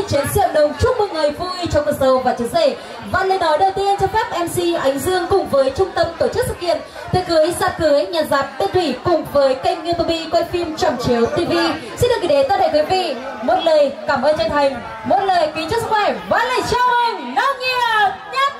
chén rượu đồng chúc mừng ngày vui cho cô dâu và chú rể. Và lời nói đầu tiên cho phép MC Ánh Dương cùng với trung tâm tổ chức sự kiện tiệc cưới, dạp cưới, nhà dạp Bên Thủy cùng với kênh YouTube quay phim Trầm Chiếu TV xin được gửi đến tất cả quý vị một lời cảm ơn chân thành, một lời kính chúc sức khỏe và lời chào mừng nồng nhiệt nhất.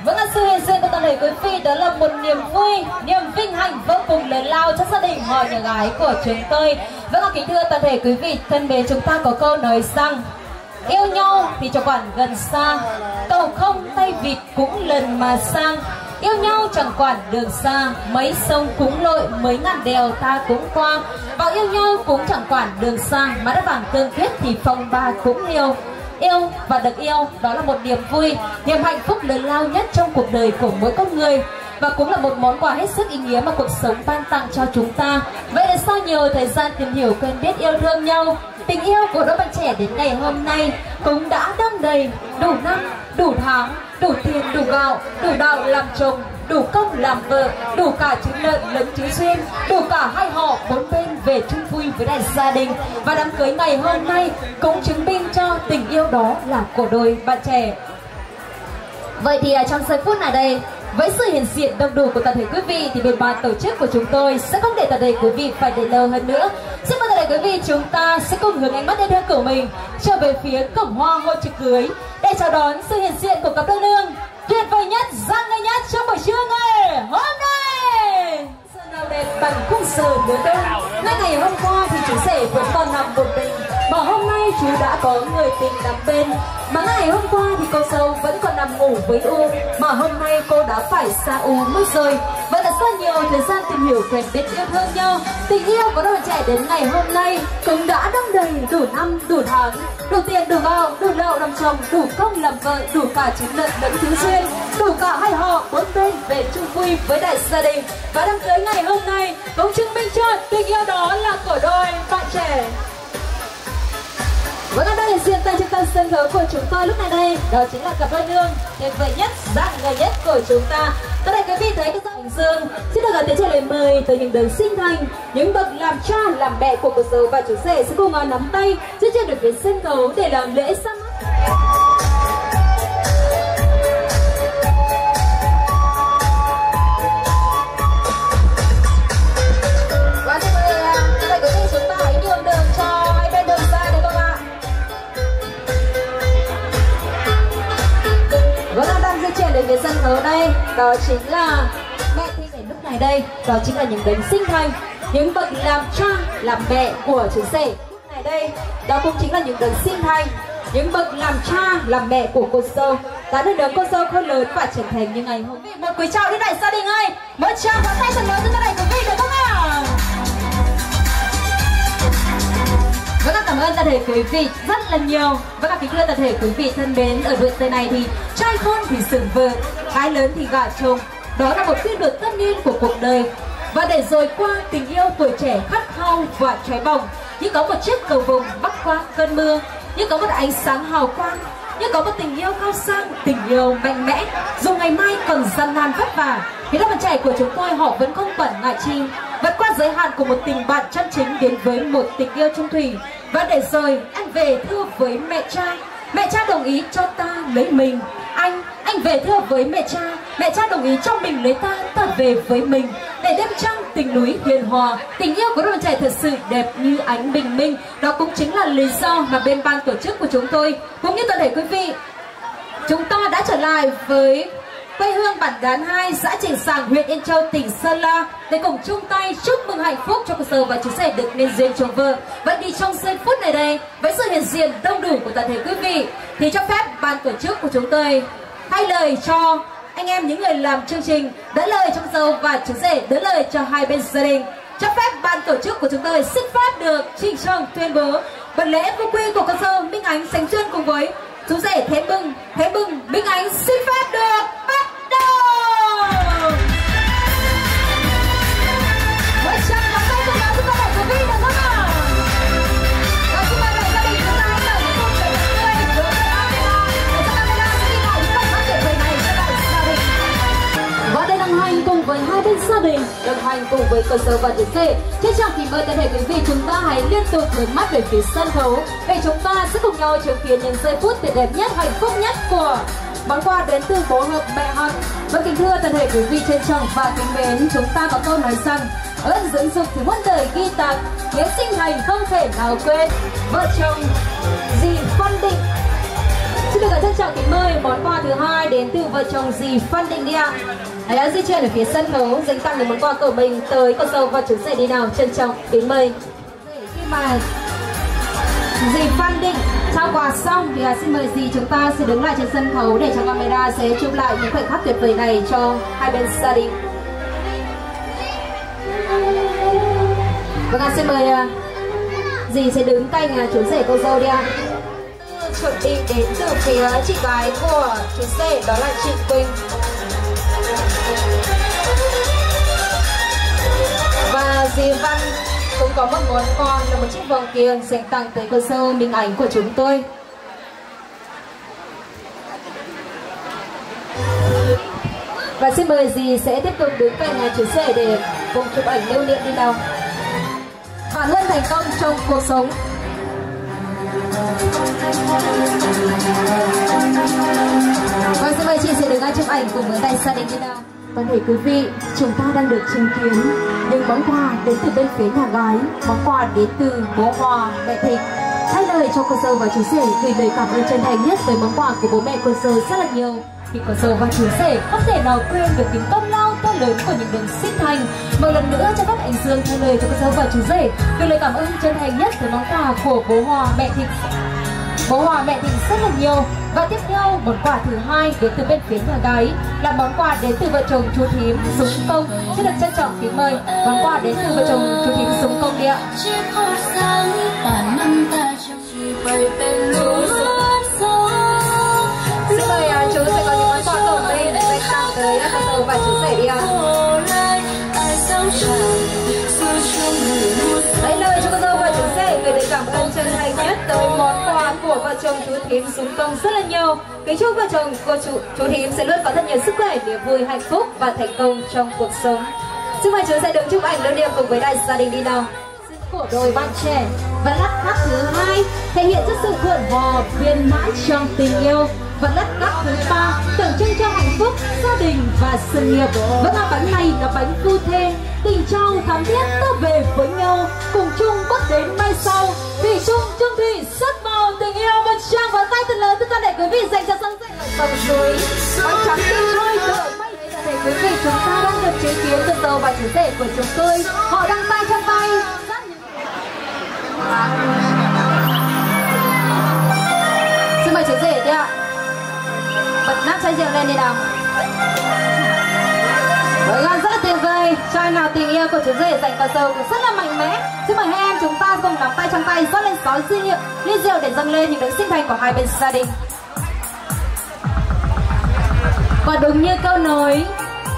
Vâng, sự hiện diện của toàn thể quý vị đó là một niềm vui, niềm vinh hạnh vô cùng lớn lao cho gia đình họ nhà gái của chúng tôi. Vâng, kính thưa toàn thể quý vị thân mến, chúng ta có câu nói rằng yêu nhau thì chẳng quản gần xa, cầu không tay vịt cũng lần mà sang. Yêu nhau chẳng quản đường xa, mấy sông cũng lội, mấy ngàn đèo ta cũng qua. Và yêu nhau cũng chẳng quản đường xa, mà đã bằng tương kết thì phong ba cũng yêu. Yêu và được yêu đó là một niềm vui, niềm hạnh phúc lớn lao nhất trong cuộc đời của mỗi con người, và cũng là một món quà hết sức ý nghĩa mà cuộc sống ban tặng cho chúng ta. Vậy là sau nhiều thời gian tìm hiểu, quen biết, yêu thương nhau, tình yêu của đôi bạn trẻ đến ngày hôm nay cũng đã đong đầy, đủ năm, đủ tháng, đủ tiền, đủ gạo, đủ đạo làm chồng, đủ công làm vợ, đủ cả chữ lợi lẫn chữ duyên, đủ cả hai họ bốn bên về chung vui với đại gia đình. Và đám cưới ngày hôm nay cũng chứng minh cho tình yêu đó là của đôi bạn trẻ. Vậy thì trong giây phút này đây, với sự hiện diện đông đủ của toàn thể quý vị thì bên ban tổ chức của chúng tôi sẽ không để toàn thể quý vị phải đợi lâu hơn nữa. Xin mời toàn thể quý vị chúng ta sẽ cùng hướng ánh mắt yêu thương của mình trở về phía cổng hoa hội trực cưới để chào đón sự hiện diện của cặp đôi nương tuyệt vời nhất, giang ngây nhất trong buổi trưa ngày hôm nay. Sơn nào đẹp bằng khung giờ nửa đêm. Ngay ngày hôm qua thì chú rể vẫn còn nằm một mình, mà hôm nay chú đã có người tình nằm bên. Mà ngày hôm qua thì cô dâu vẫn còn nằm ngủ với U, mà hôm nay cô đã phải xa U mất rồi. Vậy là sau nhiều thời gian tìm hiểu, quen biết, yêu thương nhau, tình yêu của đôi trẻ đến ngày hôm nay cũng đã đong đầy, đủ năm, đủ tháng, đủ tiền, đủ gạo, đủ lậu làm chồng, đủ công làm vợ, đủ cả chứng lợn lẫn thứ duyên, đủ cả hai họ bốn bên về chung vui với đại gia đình. Và đám cưới ngày hôm nay cũng chứng minh cho tình yêu đó là của đôi bạn trẻ. Vẫn đang hiện diện tại trung tâm sân khấu của chúng tôi lúc này đây, đó chính là cặp đôi nương tuyệt vời nhất, dạng người nhất của chúng ta. Tất cả quý vị thấy cái Ánh Dương xin được gửi tới cho lời mời từ những đấng sinh thành, những bậc làm cha làm mẹ của cô dâu và chú rể sẽ cùng nắm tay di chuyển được về sân khấu để làm lễ ra mắt. Về sân khấu đây, đó chính là mẹ Thi Để lúc này đây, đó chính là những đấng sinh thành, những bậc làm cha làm mẹ của chú rể lúc này đây, đó cũng chính là những đấng sinh thành, những bậc làm cha làm mẹ của cô dâu đã được đấng cô dâu khôn lớn và trưởng thành như ngày hôm nay. Một quý chào đến đại gia đình ơi, một tràng pháo tay thật lớn cho tất cả quý vị được không ạ? Vâng, cảm ơn toàn thể quý vị rất là nhiều. Vâng, kính thưa toàn thể quý vị thân mến, ở độ tuổi này thì trai khôn thì sừng vợ, gái lớn thì gả chồng. Đó là một quy luật tất nhiên của cuộc đời. Và để rồi qua tình yêu tuổi trẻ khát khao và cháy bỏng, như có một chiếc cầu vồng bắc qua cơn mưa, như có một ánh sáng hào quang, như có một tình yêu cao sang, tình yêu mạnh mẽ. Dù ngày mai còn gian nan vất vả, thì các bạn trẻ của chúng tôi họ vẫn không quản ngại chi, vượt qua giới hạn của một tình bạn chân chính đến với một tình yêu chung thủy. Và để rồi anh về thưa với mẹ cha đồng ý cho ta lấy mình. Anh về thưa với mẹ cha đồng ý cho mình lấy ta về với mình. Để đêm trăng tình núi hiền hòa, tình yêu của đôi trẻ thật sự đẹp như ánh bình minh. Đó cũng chính là lý do mà bên ban tổ chức của chúng tôi cũng như toàn thể quý vị, chúng ta đã trở lại với quê hương bản Đán 2, xã Trình Sàng, huyện Yên Châu, tỉnh Sơn La để cùng chung tay chúc mừng hạnh phúc cho cô dâu và chú rể được nên duyên chồng vợ. Vậy thì trong giây phút này đây, với sự hiện diện đông đủ của toàn thể quý vị, thì cho phép ban tổ chức của chúng tôi thay lời cho anh em những người làm chương trình, đỡ lời cho cô dâu và chú rể, đỡ lời cho hai bên gia đình. Cho phép ban tổ chức của chúng tôi xin phép được trinh trọng tuyên bố bữa lễ vô quy của cô dâu Minh Ánh Sánh Duyên cùng với chú rể Thế Bừng Minh Ánh xin phép được bắt đầu. Một tràng nắm tay của nó, chúng ta phải quý vị được không ạ? Và xin mời đại gia đình chúng ta hãy là những cuộc trò chuyện tươi với camera. Để cho camera sẽ ghi lại những khoảnh khắc tuyệt vời này cho đại gia đình. Và đây là cùng với cơ sở và chiến sĩ. Trân trọng kính mời toàn thể quý vị chúng ta hãy liên tục hướng mắt về phía sân khấu để chúng ta sẽ cùng nhau chứng kiến những giây phút tuyệt đẹp nhất, hạnh phúc nhất của món quà đến từ bố Hợp mẹ Hằng. Và kính thưa toàn thể quý vị trân trọng và kính mến, chúng ta có câu nói rằng ơn dưỡng dục thì muôn đời ghi tạc, nghĩa sinh thành không thể nào quên. Vợ chồng dì Phan Định. Xin được trân trọng kính mời món quà thứ hai đến từ vợ chồng dì Phan Định đi ạ. Hãy đã di chuyển ở phía sân khấu dành tặng những món quà của mình tới con dâu và chú rể đi nào. Trân trọng kính mời. Khi mà dì Phan Định trao quà xong thì xin mời dì chúng ta sẽ đứng lại trên sân khấu để cho camera sẽ chụp lại những khoảnh khắc tuyệt vời này cho hai bên gia đình. Vâng, xin mời dì sẽ đứng cạnh chú rể cô dâu đi ạ. Chuẩn bị đến từ phía chị gái của chú rể đó là chị Quỳnh. Và dì Văn cũng có một món quà là một chiếc vòng kiềng dành tặng tới cô dâu Minh Ánh của chúng tôi. Và xin mời dì sẽ tiếp tục đứng cạnh chú rể để cùng chụp ảnh lưu niệm đi nào. Và luôn thành công trong cuộc sống. Và xin mời chị sẽ đứng chụp ảnh cùng với đại gia đình đi nào. Toàn thể quý vị, chúng ta đang được chứng kiến những món quà đến từ bên phía nhà gái, món quà đến từ bố Hòa, mẹ Thịnh. Thay lời cho cô dâu và chú rể gửi lời cảm ơn chân thành nhất với món quà của bố mẹ cô dâu rất là nhiều. Thì cô dâu và chú rể không thể nào quên được những công lao to lớn của những đường sinh thành. Một lần nữa cho phép anh Dương thay lời cho cô dâu và chú rể gửi lời cảm ơn chân thành nhất với món quà của bố Hòa, mẹ Thịnh. Bố Hòa, mẹ Thịnh rất là nhiều. Và tiếp theo món quà thứ hai đến từ bên phía nhà gái là món quà đến từ vợ chồng chú Thím Súng Công. Xin được trân trọng kính mời món quà đến từ vợ chồng chú Thím Súng Công đi ạ. Xin mời chú sẽ có những món quà của mình dành tặng tới cô dâu và chú rể đi ạ. Hãy lời cho cô dâu và chú rể gửi lời cảm ơn chân thành nhất tới món quà của vợ chồng chú Thím Súng Công rất là nhiều. Kính chúc vợ chồng cô chú Thím sẽ luôn có thật nhiều sức khỏe, niềm vui, hạnh phúc và thành công trong cuộc sống. Xin mời chú sẽ đứng chụp ảnh lưu niệm cùng với đại gia đình đi nào. Của đôi bạn trẻ và lát cắt thứ hai thể hiện cho sự thuận hòa viên mãn trong tình yêu. Và lát cắt thứ ba tượng trưng cho hạnh phúc, gia đình và sự nghiệp. Và bánh này là bánh phu thê, tình trong thắm thiết ta về với nhau, cùng chung bước đến mai sau. Vì chung chung thủy sắc màu tình yêu. Một tràng pháo tay thật lớn tất cả để quý vị dành cho sân rể dòng suối bánh trắng tinh khôi đợi mây. Để quý vị chúng ta đang được chứng kiến cô dâu và chú rể của chúng tôi, họ đang tay trong tay. Xin mời chú rể đi ạ. Bật nắp chai rượu lên đi nào. Vâng, rất là tuyệt vời. Chai nào tình yêu của chú rể dành vào dâu cũng rất là mạnh mẽ. Xin mời hai em chúng ta cùng nắm tay trong tay rót lên 6 ly rượu để dâng lên những đấng sinh thành của hai bên gia đình. Và đúng như câu nói,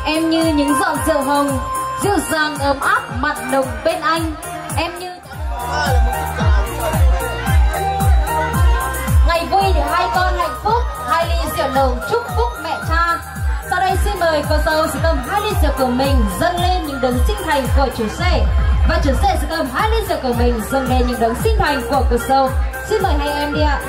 em như những giọt rượu hồng, dịu dàng ấm áp mặn nồng bên anh. Em như ngày vui thì hai con hạnh phúc, 2 ly rượu nồng chúc phúc mẹ cha. Sau đây xin mời cô dâu sẽ cầm 2 ly rượu của mình dâng lên những đấng sinh thành của chú rể, và chú rể sẽ cầm 2 ly rượu của mình dâng lên những đấng sinh thành của cô dâu. Xin mời hai em đi ạ.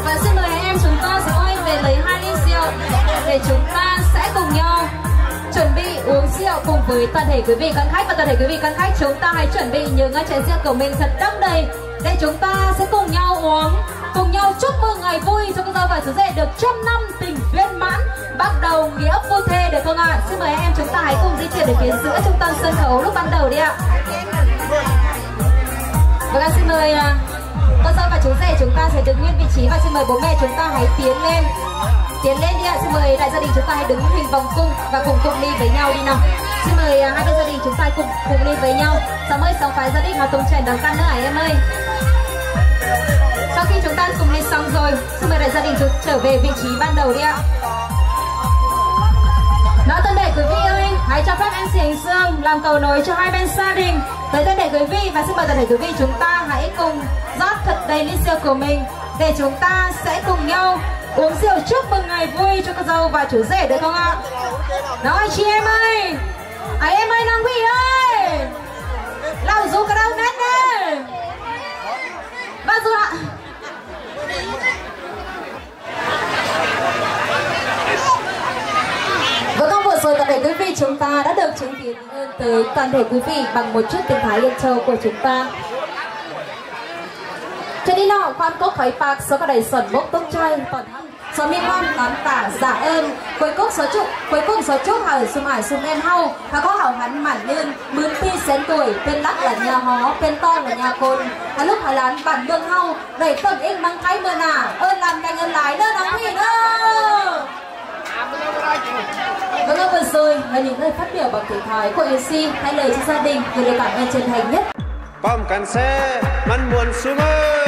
Và xin mời hai em chúng ta sẽ quay về lấy 2 ly rượu để chúng ta sẽ cùng nhau chuẩn bị uống rượu cùng với toàn thể quý vị khán khách. Và toàn thể quý vị khán khách chúng ta hãy chuẩn bị những chén rượu của mình thật đong đầy để chúng ta sẽ cùng nhau uống, cùng nhau chúc mừng ngày vui cho cô dâu và chú rể được 100 năm tình viên mãn, bắt đầu nghĩa phu thê được không ạ? Xin mời em chúng ta hãy cùng di chuyển đến phía giữa trung tâm sân khấu lúc ban đầu đi ạ. Vâng, xin mời cô dâu và chú rể chúng ta sẽ đứng nguyên vị trí, và xin mời bố mẹ chúng ta hãy tiến lên đi ạ. Xin mời đại gia đình chúng ta hãy đứng hình vòng cung và cùng ly với nhau đi nào. Xin mời hai bên gia đình chúng ta cùng ly với nhau. Sớm ơi, sáu phái gia đình mà tung chèn đằng căn nữa hả em ơi. Sau khi chúng ta cùng ly xong rồi, xin mời đại gia đình chúng trở về vị trí ban đầu đi ạ. Nói toàn thể quý vị ơi, hãy cho phép anh Siếng Dương làm cầu nối cho hai bên gia đình tới toàn thể quý vị, và xin mời toàn thể quý vị chúng ta hãy cùng rót thật đầy ly rượu của mình để chúng ta sẽ cùng nhau uống rượu chúc mừng ngày vui cho cô dâu và chú rể được không ạ? Nào chị em ơi, em ơi Năng Huy ơi, lao dù cái đâu nét đây. Vâng dù ạ. Vừa không vừa rồi toàn thể quý vị chúng ta đã được chứng kiến ơn tới toàn thể quý vị bằng một chút tiếng Thái Yên Châu của chúng ta. Cho đi nào quan cốc khói bạc số các đầy sẩn bốc tốc chay toàn thân số mi quan tám tả giả ơn cuối cùng số chúc hở xung ải xung em hau và có hảo hắn mản lươn mướn pi xén tuổi bên lắc là nhà hó bên to là nhà côn và lúc hải lán bản đường hau đẩy tầm in mang thái mơ nà ơn làm cành ơn lái nữa nóng gì nữa. Vâng ạ, vừa rồi là những lời phát biểu bằng tiếng Thái của MC hay lời cho gia đình gửi lời cảm ơn chân thành nhất. ป้อมกันแซ่มันมวนซุมื้อ